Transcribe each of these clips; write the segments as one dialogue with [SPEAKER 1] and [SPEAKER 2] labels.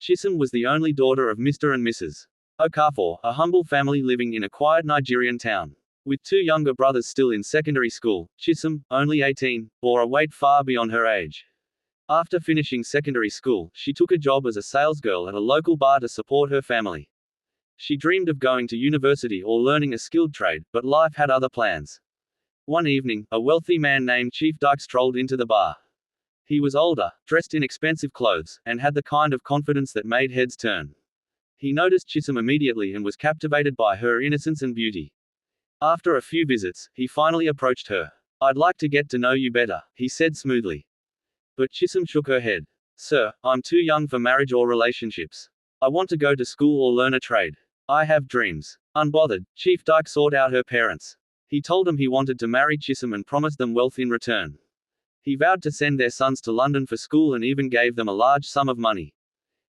[SPEAKER 1] Chisom was the only daughter of Mr. and Mrs. Okafor, a humble family living in a quiet Nigerian town. With two younger brothers still in secondary school, Chisom, only 18, bore a weight far beyond her age. After finishing secondary school, she took a job as a salesgirl at a local bar to support her family. She dreamed of going to university or learning a skilled trade, but life had other plans. One evening, a wealthy man named Chief Dyke strolled into the bar. He was older, dressed in expensive clothes, and had the kind of confidence that made heads turn. He noticed Chisom immediately and was captivated by her innocence and beauty. After a few visits, he finally approached her. "I'd like to get to know you better," he said smoothly. But Chisom shook her head. "Sir, I'm too young for marriage or relationships. I want to go to school or learn a trade. I have dreams." Unbothered, Chief Dyke sought out her parents. He told them he wanted to marry Chisom and promised them wealth in return. He vowed to send their sons to London for school and even gave them a large sum of money.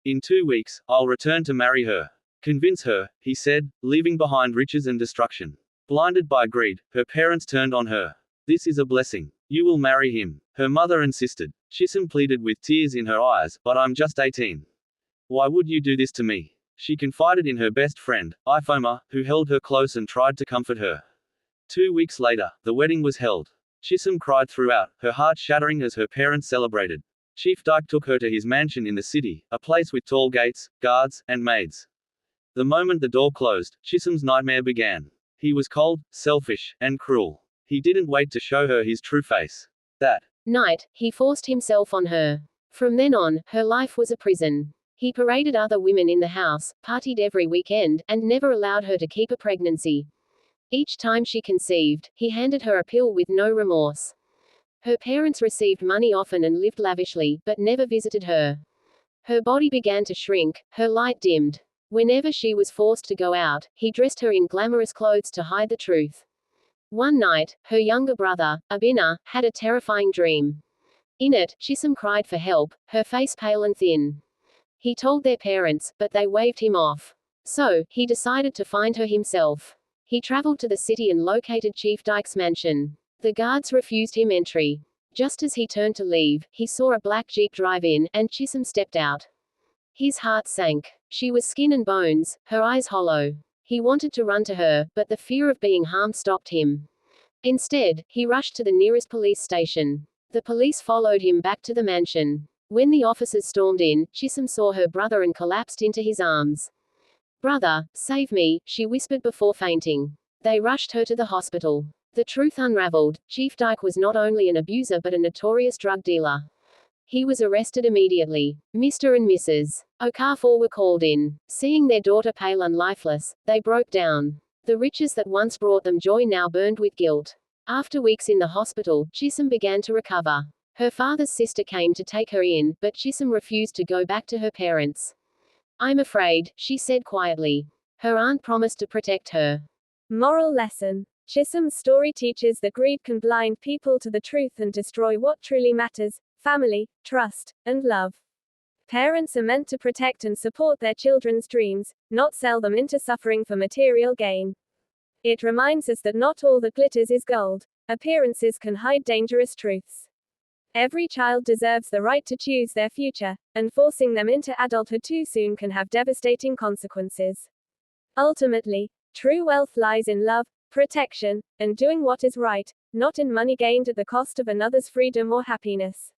[SPEAKER 1] "In 2 weeks, I'll return to marry her. Convince her," he said, leaving behind riches and destruction. Blinded by greed, her parents turned on her. "This is a blessing. You will marry him," her mother insisted. Chisom pleaded with tears in her eyes, "But I'm just 18. Why would you do this to me?" She confided in her best friend, Ifoma, who held her close and tried to comfort her. 2 weeks later, the wedding was held. Chisom cried throughout, her heart shattering as her parents celebrated. Chief Dyke took her to his mansion in the city, a place with tall gates, guards, and maids. The moment the door closed, Chisom's nightmare began. He was cold, selfish, and cruel. He didn't wait to show her his true face. That
[SPEAKER 2] night, he forced himself on her. From then on, her life was a prison. He paraded other women in the house, partied every weekend, and never allowed her to keep a pregnancy. Each time she conceived, he handed her a pill with no remorse. Her parents received money often and lived lavishly, but never visited her. Her body began to shrink, her light dimmed. Whenever she was forced to go out, he dressed her in glamorous clothes to hide the truth. One night, her younger brother, Abina, had a terrifying dream. In it, Chisom cried for help, her face pale and thin. He told their parents, but they waved him off. So, he decided to find her himself. He traveled to the city and located Chief Dyke's mansion. The guards refused him entry. Just as he turned to leave, he saw a black jeep drive in, and Chisom stepped out. His heart sank. She was skin and bones, her eyes hollow. He wanted to run to her, but the fear of being harmed stopped him. Instead, he rushed to the nearest police station. The police followed him back to the mansion. When the officers stormed in, Chisom saw her brother and collapsed into his arms. "Brother, save me," she whispered before fainting. They rushed her to the hospital. The truth unraveled. Chief Dyke was not only an abuser but a notorious drug dealer. He was arrested immediately. Mr. and Mrs. Okafor were called in. Seeing their daughter pale and lifeless, they broke down. The riches that once brought them joy now burned with guilt. After weeks in the hospital, Chisom began to recover. Her father's sister came to take her in, but Chisom refused to go back to her parents. "I'm afraid," she said quietly. Her aunt promised to protect her.
[SPEAKER 3] Moral lesson. Chisom's story teaches that greed can blind people to the truth and destroy what truly matters: family, trust, and love. Parents are meant to protect and support their children's dreams, not sell them into suffering for material gain. It reminds us that not all that glitters is gold. Appearances can hide dangerous truths. Every child deserves the right to choose their future, and forcing them into adulthood too soon can have devastating consequences. Ultimately, true wealth lies in love, protection, and doing what is right, not in money gained at the cost of another's freedom or happiness.